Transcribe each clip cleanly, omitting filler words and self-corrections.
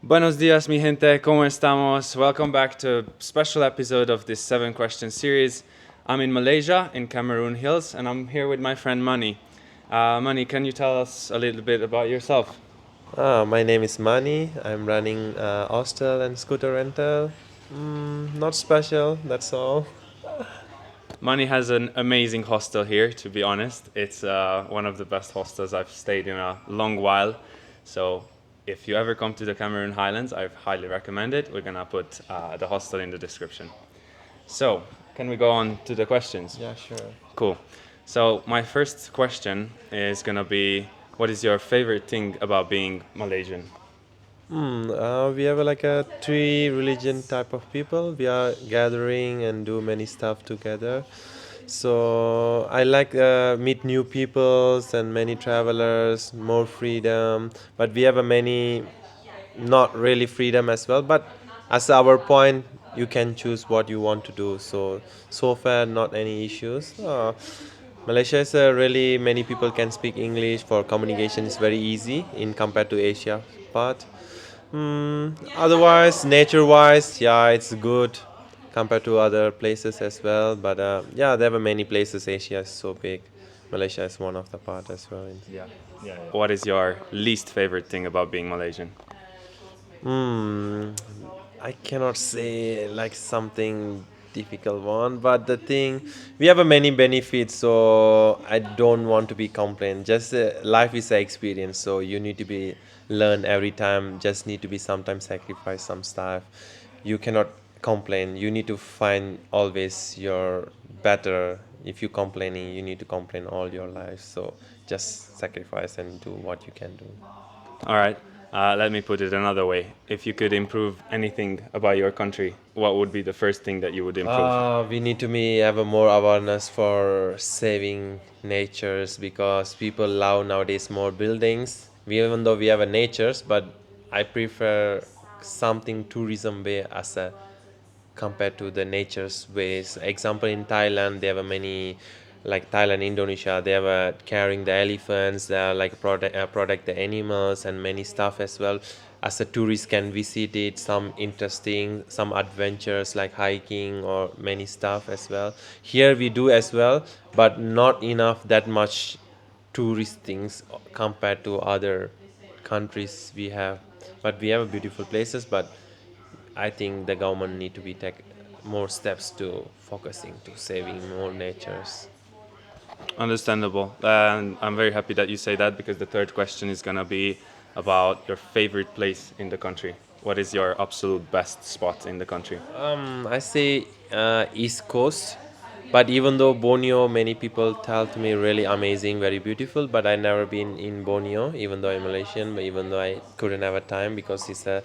Buenos dias, mi gente. ¿Cómo estamos? Welcome back to a special episode of this 7 question series. I'm in Malaysia, in Cameroon Hills, and I'm here with my friend Mani. Mani, can you tell us a little bit about yourself? My name is Mani. I'm running hostel and scooter rental. Not special, that's all. Mani has an amazing hostel here, to be honest. It's one of the best hostels I've stayed in a long while. So if you ever come to the Cameroon Highlands, I highly recommend it. We're gonna put the hostel in the description. So, can we go on to the questions? Yeah, sure. Cool. So, my first question is gonna be, what is your favorite thing about being Malaysian? We have like a three religion type of people. We are gathering and do many stuff together. So I like meet new peoples and many travelers, more freedom. But we have a many not really freedom as well. But as our point, you can choose what you want to do. So far, not any issues. Malaysia is really many people can speak English for communication is very easy in compared to Asia part. Otherwise, nature-wise, yeah, it's good compared to other places as well. But yeah, there were many places. Asia is so big. Malaysia is one of the part as well. Yeah. What is your least favorite thing about being Malaysian? Hmm, I cannot say like something difficult one, but the thing we have a many benefits, so I don't want to be complain. Just life is an experience, so you need to be learn every time. Just need to be sometimes sacrifice some stuff. You cannot complain. You need to find always your better. If you complaining, you need to complain all your life. So just sacrifice and do what you can do. All right. Let me put it another way. If you could improve anything about your country, what would be the first thing that you would improve? We need to be have a more awareness for saving natures because people love nowadays more buildings. Even though we have a natures, but I prefer something tourism way as a compared to the nature's ways. Example in Thailand, they have a many like Thailand, Indonesia. They have carrying the elephants. They are like protect the animals and many stuff as well. As a tourist can visit it, some interesting, some adventures like hiking or many stuff as well. Here we do as well, but not enough that much tourist things compared to other countries we have. But we have beautiful places, but I think the government need to be take more steps to focusing to saving more natures. Understandable. And I'm very happy that you say that because the third question is going to be about your favorite place in the country. What is your absolute best spot in the country? I say East Coast, but even though Borneo, many people tell to me really amazing, very beautiful, but I never been in Borneo, even though I'm Malaysian, but even though I couldn't have a time because it's a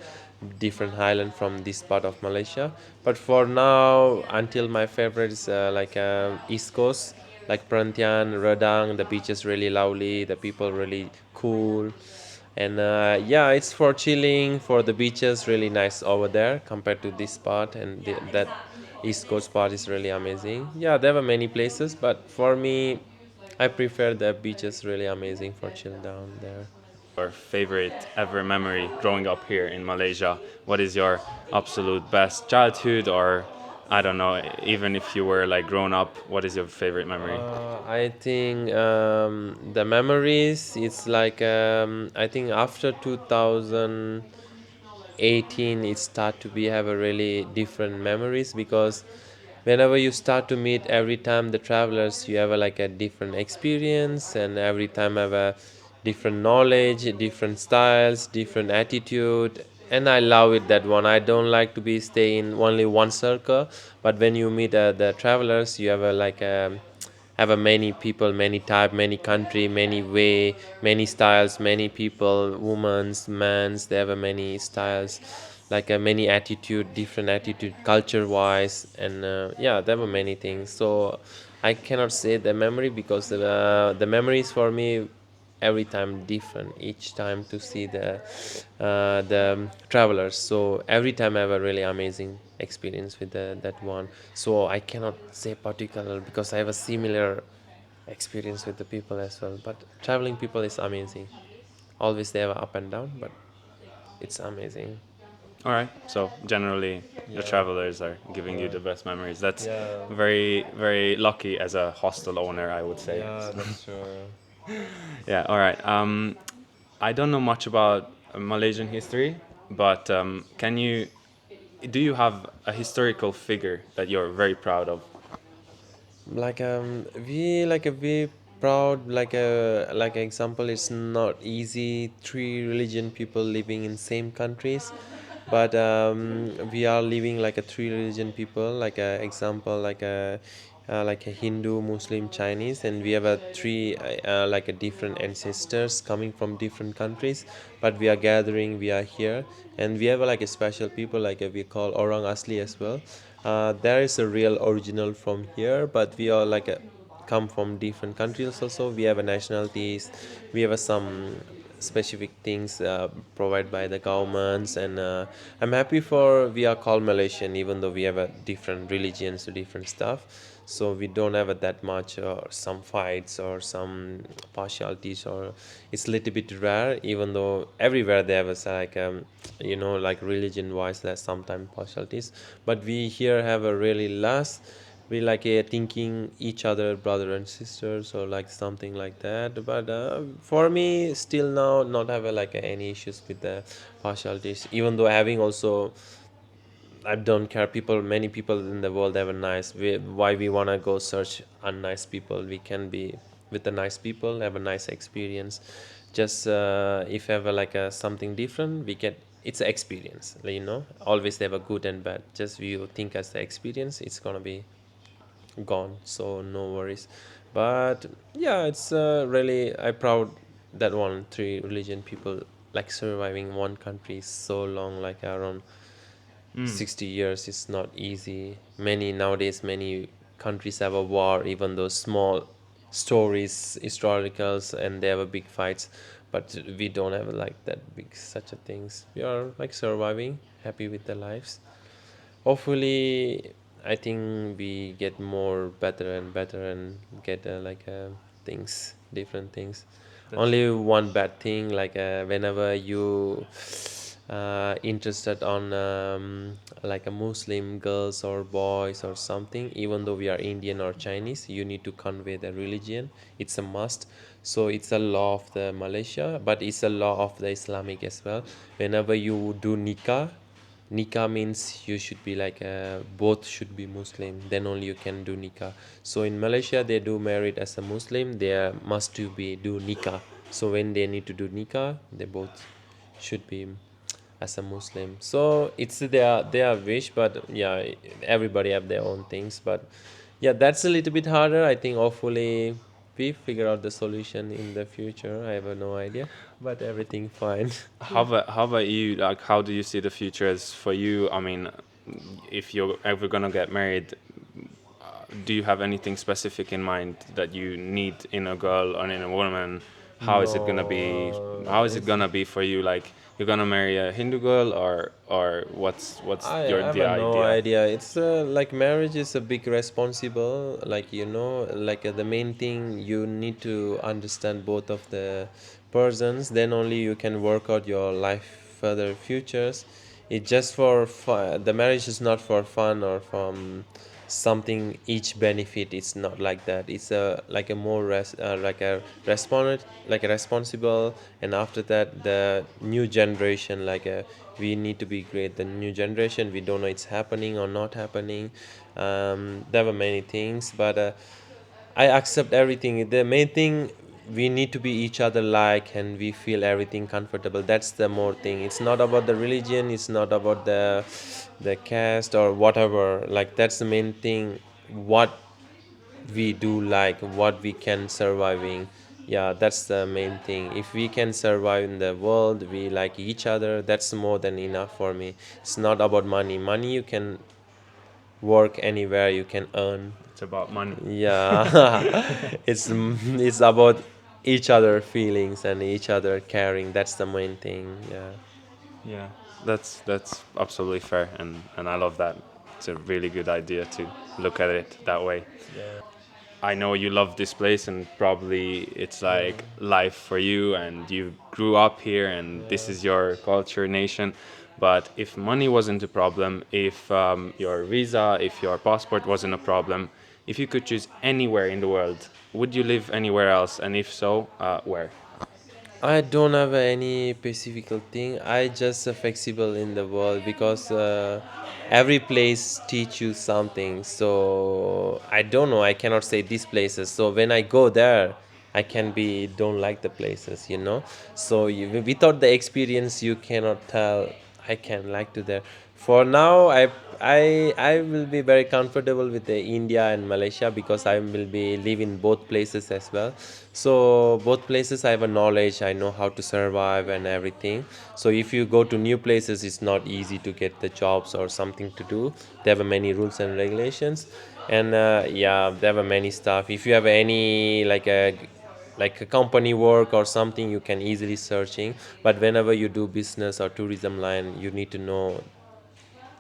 different island from this part of Malaysia. But for now, until my favorite is like East Coast, like Perhentian, Redang, the beach is really lovely, the people really cool, and yeah, it's for chilling for the beaches really nice over there compared to this part, and that East Coast part is really amazing. Yeah, there were many places, but for me I prefer the beaches, really amazing for chill down there. Your favorite ever memory growing up here in Malaysia? What is your absolute best childhood, or I don't know, even if you were like grown up, what is your favorite memory? I think the memories it's like I think after 2018 it start to be have a really different memories because whenever you start to meet every time the travelers you have like a different experience and every time have a different knowledge, different styles, different attitude, and I love it that one. I don't like to be stay in only one circle, but when you meet the travelers you have a like have a many people, many type, many country, many way, many styles, many people, women's, men's. They have a many styles, like a many attitude, different attitude, culture wise, and yeah, there were many things. So I cannot say the memory because the memories for me every time different each time to see the travelers, so every time I have a really amazing experience with that one, so I cannot say particular because I have a similar experience with the people as well, but traveling people is amazing, always they have a up and down, but It's amazing. All right. So generally, the Yeah, travelers are giving you yeah, the best memories. That's yeah, very, very lucky as a hostel owner, I would say. yeah. So, That's true. yeah. All right. I don't know much about Malaysian history, but do you have a historical figure that you're very proud of? We proud like example, it's not easy three religion people living in same countries, but we are living like a three religion people, like a example, like a Hindu, Muslim, Chinese, and we have a three like a different ancestors coming from different countries, but we are gathering, we are here, and we have like a special people like we call Orang Asli as well. There is a real original from here, but we are like a come from different countries also. We have a nationalities, we have some specific things provided by the governments, and I'm happy for we are called Malaysian even though we have a different religions, different stuff, so we don't have a, that much some fights or some partialities, or it's a little bit rare even though everywhere they have a, like like religion wise there's sometimes partialities, but we here have a really less, we like thinking each other brother and sisters or like something like that, but for me still now not have any issues with the partialities, even though having also I don't care. People, many people in the world have a nice. Why we wanna go search unnice people? We can be with the nice people, have a nice experience. Just if ever something different, we get. It's an experience, Always they have a good and bad. Just you think as the experience, it's gonna be gone. So no worries. But yeah, it's really I proud that one three religion people like surviving one country so long, like around Mm. 60 years is not easy. Many nowadays, many countries have a war, even though small stories, historicals, and they have a big fights. But we don't have like that big such a things. We are like surviving, happy with their lives. Hopefully, I think we get more better and better and get things, different things. That's Only one bad thing, whenever you interested on like a Muslim girls or boys or something, even though we are Indian or Chinese, you need to convey the religion. It's a must. So it's a law of the Malaysia, but it's a law of the Islamic as well. Whenever you do nikah, nikah means you should be both should be Muslim, then only you can do nikah. So in Malaysia they do married as a Muslim, they must to be do nikah. So when they need to do nikah, they both should be as a Muslim. So it's their wish, but yeah, everybody have their own things. But yeah, that's a little bit harder. I think hopefully we figure out the solution in the future. I have no idea, but everything fine. how about you? Like, how do you see the future as for you? I mean, if you're ever gonna get married, do you have anything specific in mind that you need in a girl or in a woman? How is it gonna be? No, How is it it's gonna be for you? Like, you're gonna marry a Hindu girl, or what's I your have the a no idea? idea. It's like marriage is a big responsible. The main thing you need to understand both of the persons. Then only you can work out your life further futures. It's just for fun. The marriage is not for fun or from something each benefit. It's not like that. It's a like a more like a responsible, and after that the new generation we need to be great. The new generation, we don't know it's happening or not happening. There were many things, but I accept everything. The main thing, we need to be each other like, and we feel everything comfortable. That's the more thing. It's not about the religion. It's not about the caste or whatever. Like that's the main thing. What we do like, what we can surviving. Yeah, that's the main thing. If we can survive in the world, we like each other. That's more than enough for me. It's not about money. Money you can work anywhere. You can earn. It's about money. Yeah, it's about each other feelings and each other caring. That's the main thing. Yeah. Yeah, that's absolutely fair, and I love that. It's a really good idea to look at it that way. Yeah. I know you love this place and probably it's Yeah, like life for you and you grew up here and this yeah. is your culture, nation. But if money wasn't a problem, if your visa, if your passport wasn't a problem, if you could choose anywhere in the world, would you live anywhere else? And if so, where? I don't have any specific thing. I just flexible in the world because every place teach you something. So I don't know. I cannot say these places. So when I go there, I can be don't like the places. So without the experience, you cannot tell. I can like to there. For now, I will be very comfortable with the India and Malaysia because I will be live in both places as well. So both places I have a knowledge. I know how to survive and everything. So if you go to new places, it's not easy to get the jobs or something to do. There are many rules and regulations, and yeah, there are many stuff. If you have any like a company work or something, you can easily searching. But whenever you do business or tourism line, you need to know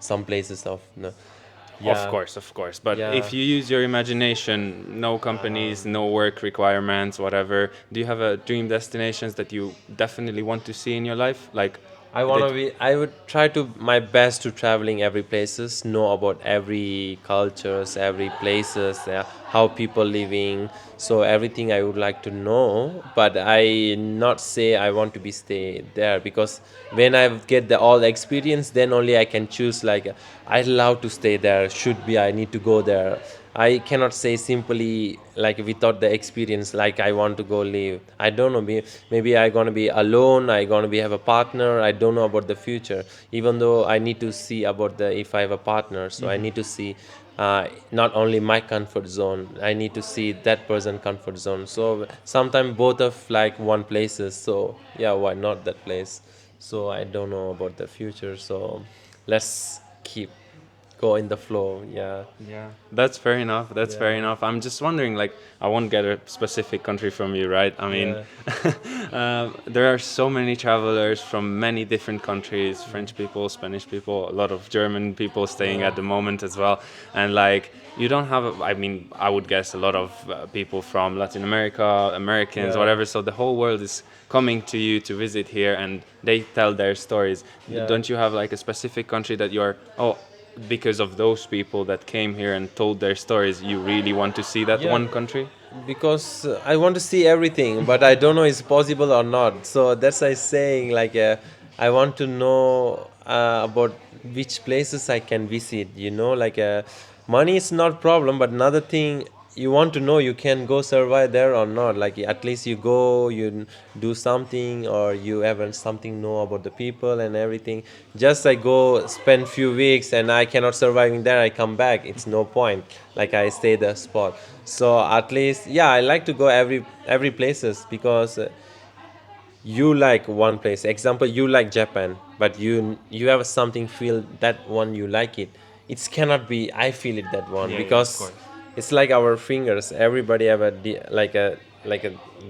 some places of no. Of Yeah, course, of course. But yeah. if you use your imagination, no companies, no work requirements, whatever, do you have a dream destinations that you definitely want to see in your life? Like, I wanna that, be. I would try to my best to traveling every places, know about every cultures, every places, how people living. So everything I would like to know, but I not say I want to be stay there because when I get the all experience, then only I can choose. Like I love to stay there. Should be I need to go there. I cannot say simply like without the experience like I want to go live. I don't know. Maybe I gonna be alone. I gonna be have a partner. I don't know about the future. Even though I need to see about the if I have a partner, so I need to see not only my comfort zone. I need to see that person comfort zone. So sometimes both of like one places. So yeah, why not that place? So I don't know about the future. So let's keep go in the flow. Yeah. yeah, that's fair enough. That's fair Yeah, enough. I'm just wondering, like, I won't get a specific country from you, right? I mean, yeah, there are so many travelers from many different countries, French people, Spanish people, a lot of German people staying yeah, at the moment as well. And, like, you don't have, I mean, I would guess a lot of people from Latin America, Americans, yeah, whatever. So the whole world is coming to you to visit here and they tell their stories. yeah, Don't you have, like, a specific country that you're, oh, because of those people that came here and told their stories, you really want to see that yeah. one country? Because I want to see everything, but I don't know it's possible or not. So that's I saying like I want to know about which places I can visit. Like money is not problem, but another thing you want to know you can go survive there or not. Like at least you go, you do something, or you ever something know about the people and everything. Just I go spend few weeks and I cannot survive in there. I come back. It's no point. Like I stay the spot. So at least yeah, I like to go every places because you like one place. Example, you like Japan, but you have something feel that one you like it. It cannot be I feel it that one Yeah, yeah, of because course. it's like our fingers. Everybody have like a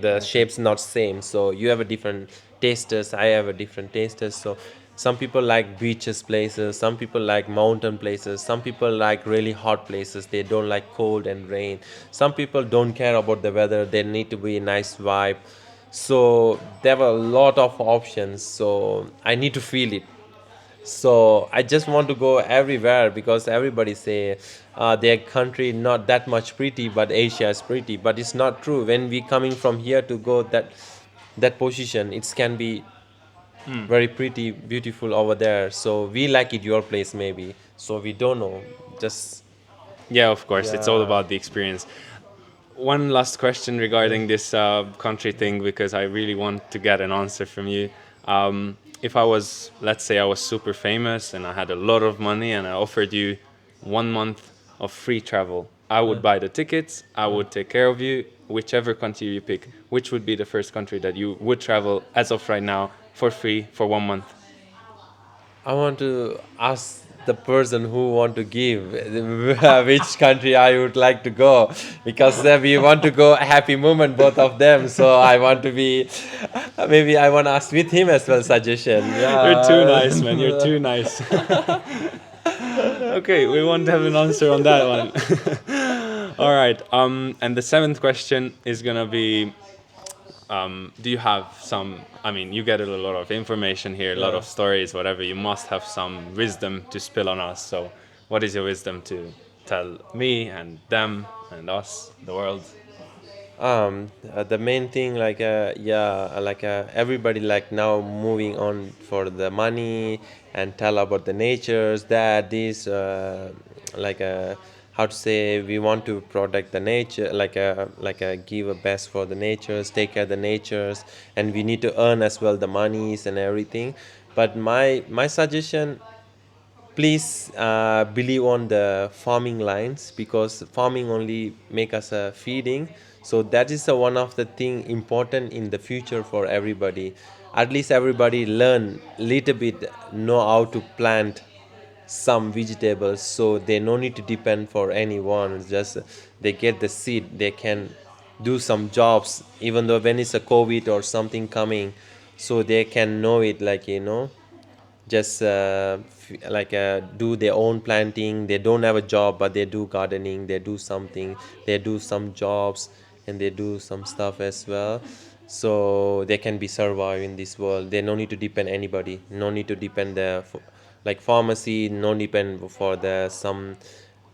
the Okay. shapes not same. So you have a different tasters. I have a different tasters. So some people like beaches places. Some people like mountain places. Some people like really hot places. They don't like cold and rain. Some people don't care about the weather. They need to be a nice vibe. So there were a lot of options, so I need to feel it. So I just want to go everywhere because everybody say their country not that much pretty, but Asia is pretty. But it's not true. When we coming from here to go that position, it can be very pretty, beautiful over there. So we like it your place maybe. So we don't know. Just Yeah, of course. It's all yeah. about the experience. One last question Yeah. regarding this country thing, because I really want to get an answer from you. If I was, let's say, I was super famous and I had a lot of money and I offered you 1 month of free travel, I would buy the tickets, I would take care of you, whichever country you pick. Which would be the first country that you would travel as of right now for free for 1 month? I want to ask the person who want to give which country I would like to go because we want to go a happy moment both of them. So I want to be maybe I want to ask with him as well suggestion. You're too nice, man. You're Yeah. too nice. Okay, we won't have an answer on that one. All right. And the seventh question is gonna be, do you have some? I mean, you get a lot of information here, a lot Yeah. of stories, whatever. You must have some wisdom to spill on us. So, what is your wisdom to tell me and them and us, the world? The main thing, like, yeah, like, everybody like now moving on for the money and tell about the natures that this, like, how to say, we want to protect the nature, like, give a best for the natures, take care of the natures, and we need to earn as well the monies and everything. But my suggestion, please believe on the farming lines, because farming only make us a feeding. So that is one of the thing important in the future for everybody. At least everybody learn little bit, know how to plant some vegetables, so they no need to depend for anyone. Just they get the seed, they can do some jobs, even though when it's a covid or something coming, so they can know it, like, just do their own planting. They don't have a job, but they do gardening, they do something, they do some jobs, and they do some stuff as well. So they can be survive in this world. They no need to depend anybody, no need to depend like pharmacy, no depend for the some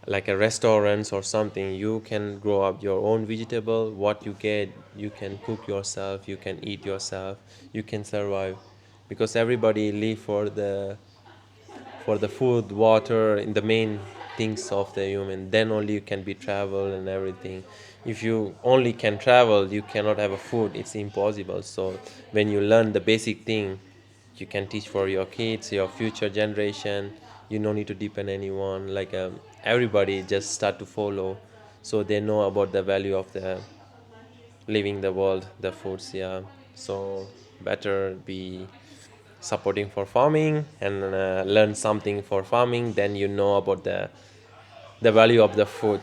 like a restaurants or something. You can grow up your own vegetable, what you get, you can cook yourself, you can eat yourself, you can survive, because everybody live for the food, water, in the main things of the human. Then only you can be travel and everything. If you only can travel, you cannot have a food, it's impossible. So when you learn the basic thing, you can teach for your kids, your future generation. You no need to depend anyone, like, everybody just start to follow, so they know about the value of the living the world, the foods. Yeah, so better be supporting for farming and learn something for farming, then you know about the value of the food.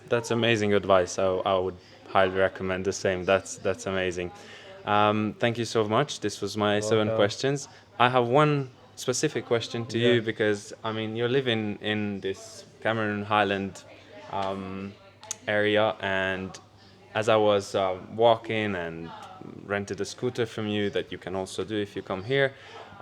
That's amazing advice. I would highly recommend the same. That's amazing. Thank you so much. This was my seven Welcome. questions. I have one specific question to Yeah. you because I mean you're living in this Cameroon Highland area, and as I was walking and rented a scooter from you that you can also do if you come here,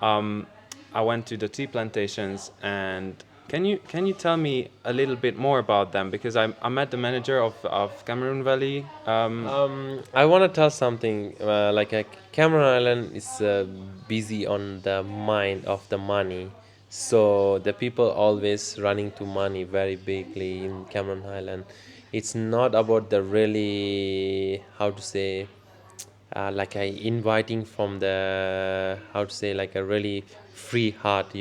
um, I went to the tea plantations. And can you tell me a little bit more about them, because I met the manager of Cameroon Valley. I want to tell something. Like, Cameron Island is busy on the mind of the money, so the people always running to money very bigly in Cameron Island. It's not about the really, how to say, like, I inviting from the, how to say, like a really free heart,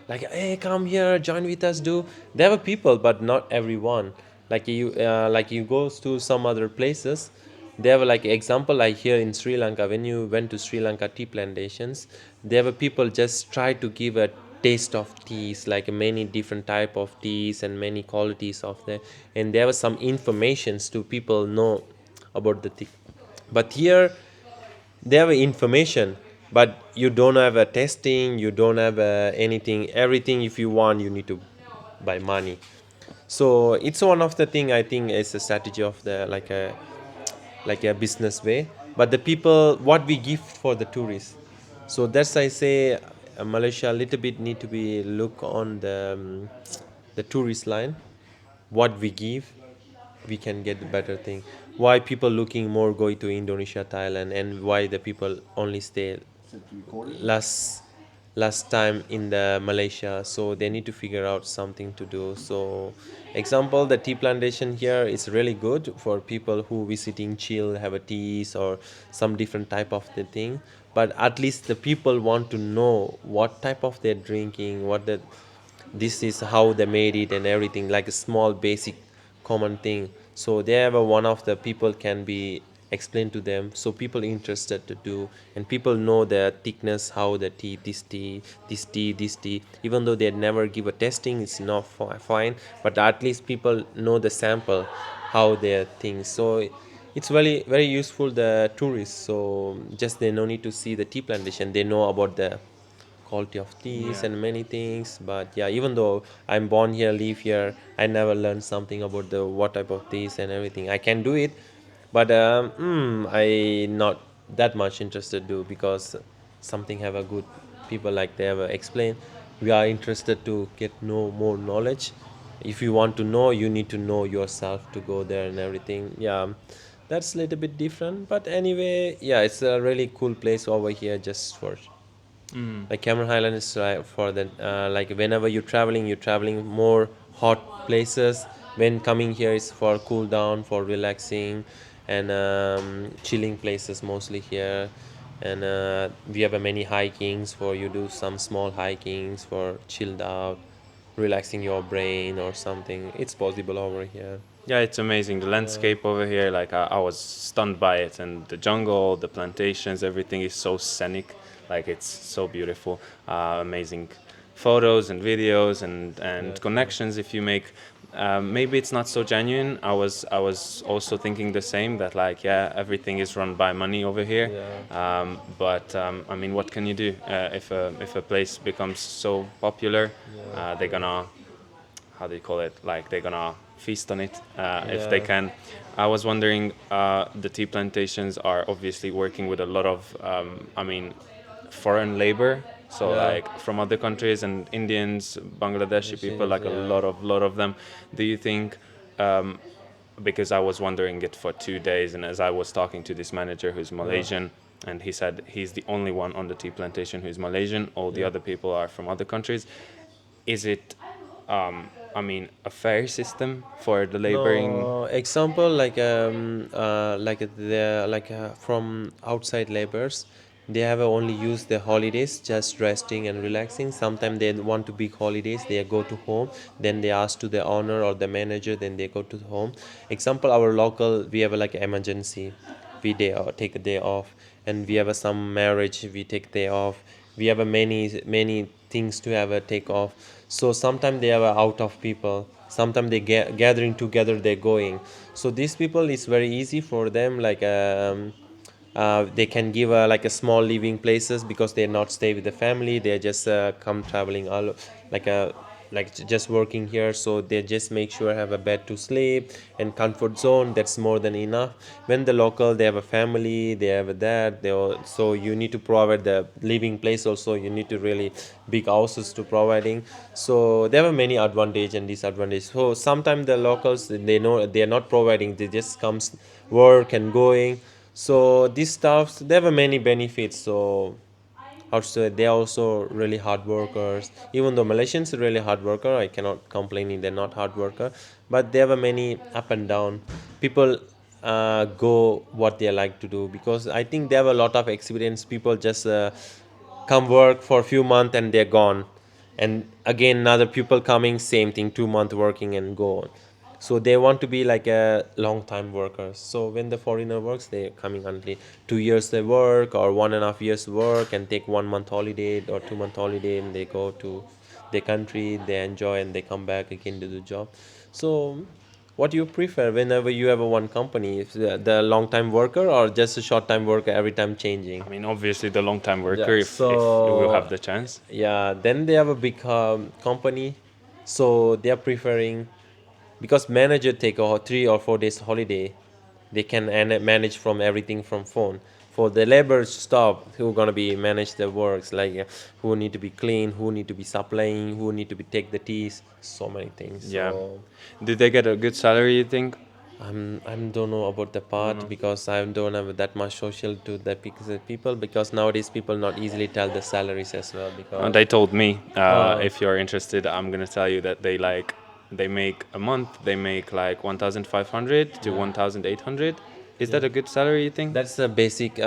like, hey, come here, join with us, do. There were people, but not everyone. Like you go to some other places, there were, like, example, like here in Sri Lanka, when you went to Sri Lanka tea plantations, there were people just try to give a taste of teas, like many different type of teas and many qualities of the, and there was some informations to people know about the tea. But here they have information, but you don't have a testing, you don't have anything. Everything, if you want, you need to buy money. So it's one of the thing, I think, is a strategy of the, like a business way. But the people, what we give for the tourists, so that's, I say, Malaysia a little bit need to be look on the tourist line. What we give, we can get the better thing. Why people looking more going to Indonesia, Thailand, and why the people only stay last last time in the Malaysia? So they need to figure out something to do. So example, the tea plantation here is really good for people who visiting chill, have a teas or some different type of the thing. But at least the people want to know what type of they're drinking, what the, this is how they made it and everything, like a small basic common thing. So they have a, one of the people can be explained to them, so people interested to do, and people know the thickness, how the tea, this tea, even though they never give a testing, it's not fine, but at least people know the sample, how their things. So it's very very useful the tourists. So just they no need to see the tea plantation, they know about the quality of teas Yeah. and many things. But yeah, even though I'm born here, live here, I never learned something about the what type of teas and everything. I can do it, but I not that much interested to, because something have a good people like they have explained. We are interested to get know more knowledge. If you want to know, you need to know yourself to go there and everything. Yeah, that's a little bit different, but anyway, yeah, it's a really cool place over here just for Mm. like Cameron Highland is for the like whenever you're traveling more hot places. When coming here is for cool down, for relaxing, and chilling places mostly here. And we have many hikings for you do some small hikings for chilled out, relaxing your brain or something. It's possible over here. Yeah, it's amazing. The Yeah, landscape over here, like I was stunned by it, and the jungle, the plantations, everything is so scenic. Like it's so beautiful. Amazing photos and videos and yeah, true. connections. If you make, maybe it's not so genuine. I was also thinking the same, that like yeah, everything is run by money over here. Yeah, But I mean, what can you do if a place becomes so popular? yeah, They're true. gonna, how do you call it? Like they're gonna feast on it if they Yeah, can. I was wondering, the tea plantations are obviously working with a lot of, I mean, foreign labor. So yeah. like from other countries and Indians, Bangladeshi people, Machines, like a yeah, lot of them. Do you think? Because I was wondering it for 2 days, and as I was talking to this manager who's yeah, Malaysian, and he said he's the only one on the tea plantation who's Malaysian. All the yeah. other people are from other countries. Is it, I mean, a fair system for the laboring? No, example like the like from outside laborers, they have only used their holidays just resting and relaxing. Sometimes they want to big holidays, they go to home, then they ask to the owner or the manager, then they go to home. Example, our local we have like emergency, we take a day off, and we have some marriage, we take day off. We have a many things to have a take off. So sometimes they have a out of people, sometimes they gathering together, they're going. So these people, it's very easy for them, like they can give like a small living places, because they're not stay with the family, they just come traveling all like a just working here, so they just make sure have a bed to sleep and comfort zone, that's more than enough. When the local, they have a family, they have that, so you need to provide the living place also, you need to really big houses to providing. So there are many advantage and disadvantage. So sometimes the locals, they know they are not providing, they just comes work and going. So these stuffs, there were many benefits. So also they are also really hard workers. Even though Malaysians are really hard worker, I cannot complain they're not hard worker. But there were many up and down. People go what they like to do, because I think they have a lot of experience. People just come work for a few months and they're gone, and again another people coming, same thing, 2 month working and go on. So they want to be like a long time workers. So when the foreigner works, they're coming only 2 years they work, or 1.5 years work, and take 1 month holiday or 2 month holiday, and they go to their country, they enjoy, and they come back again to the job. So what do you prefer whenever you have a one company? If the long time worker, or just a short time worker every time changing? I mean, obviously the long time worker, Yeah, if you will have so the chance. yeah, then they have a big company, so they are preferring, because manager take a 3 or 4 days holiday, they can manage from everything from phone. For the labor stop, who gonna be manage the works, like who need to be clean, who need to be supplying, who need to be take the teas, so many things. Yeah. So Did they get a good salary, you think? I don't know about the You don't part, know. because I don't have that much social to the people, because nowadays people not easily tell the salaries as well, because They told me, uh, if you're interested, I'm gonna tell you that they make a month, they make like 1,500 to yeah, 1,800. Is yeah. that a good salary, you think? That's a basic,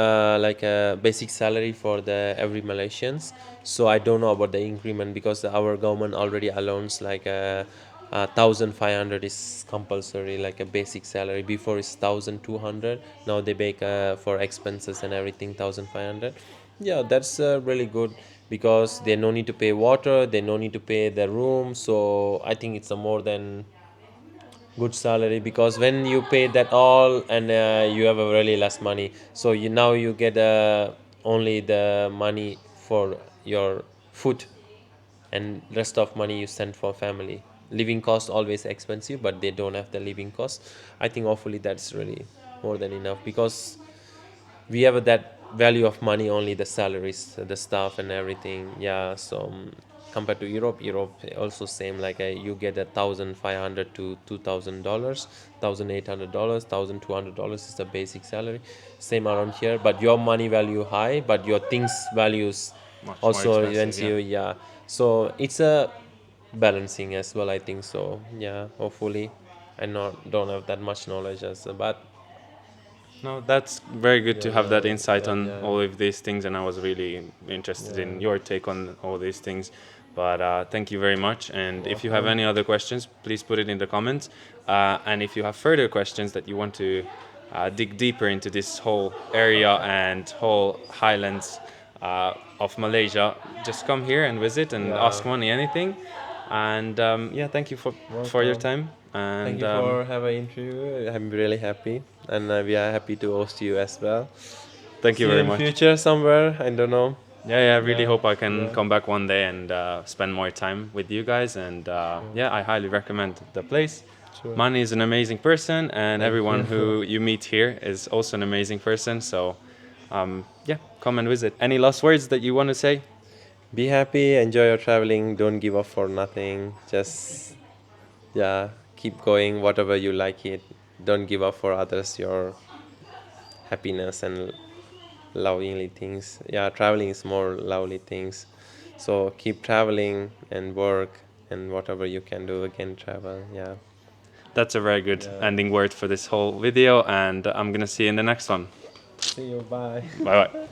like a basic salary for the every Malaysians. So I don't know about the increment, because our government already allows like a 1,500 is compulsory, like a basic salary. Before it's 1,200. Now they make for expenses and everything 1,500. Yeah, that's really good, because they no need to pay water, they no need to pay the room. So I think it's a more than good salary, because when you pay that all, and you have a really less money, so you now you get only the money for your food, and rest of money you send for family. Living cost always expensive, but they don't have the living cost. I think hopefully that's really more than enough, because we have that value of money only the salaries, the stuff and everything. Yeah, so compared to Europe also same, like you get $1,500 to $2,000, $1,800, $1,200 is the basic salary, same around here. But your money value high, but your things values Much more also expensive, events yeah. you. Yeah, so it's a balancing as well, I think so. Yeah, hopefully. I not don't have that much knowledge as, but No, that's very good to have that yeah, insight yeah, on yeah, all of these things, and I was really interested yeah. in your take on all these things. But thank you very much. And if you have Welcome. any other questions, please put it in the comments. And if you have further questions that you want to dig deeper into this whole area and whole highlands of Malaysia, just come here and visit and Yeah, ask Money anything. And yeah, thank you for your welcome. time. Thank And you for having interview. I'm really happy, and we are happy to host you as well. thank you See you very in much. future somewhere. I don't know. Yeah, yeah, I really Yeah, hope I can yeah, come back one day and spend more time with you guys. And yeah, I highly recommend the place. sure. Mani is an amazing person, and Thank everyone you. who you meet here is also an amazing person. So, yeah, come and visit. Any last words that you want to say? Be happy. Enjoy your traveling. Don't give up for nothing. Just yeah, keep going. Whatever you like it. Don't give up for others. Your happiness and lovely things. Yeah, traveling is more lovely things. So keep traveling and work and whatever you can do again, travel. Yeah. That's a very good Yeah. ending word for this whole video, and I'm gonna see you in the next one. See you. Bye. Bye bye.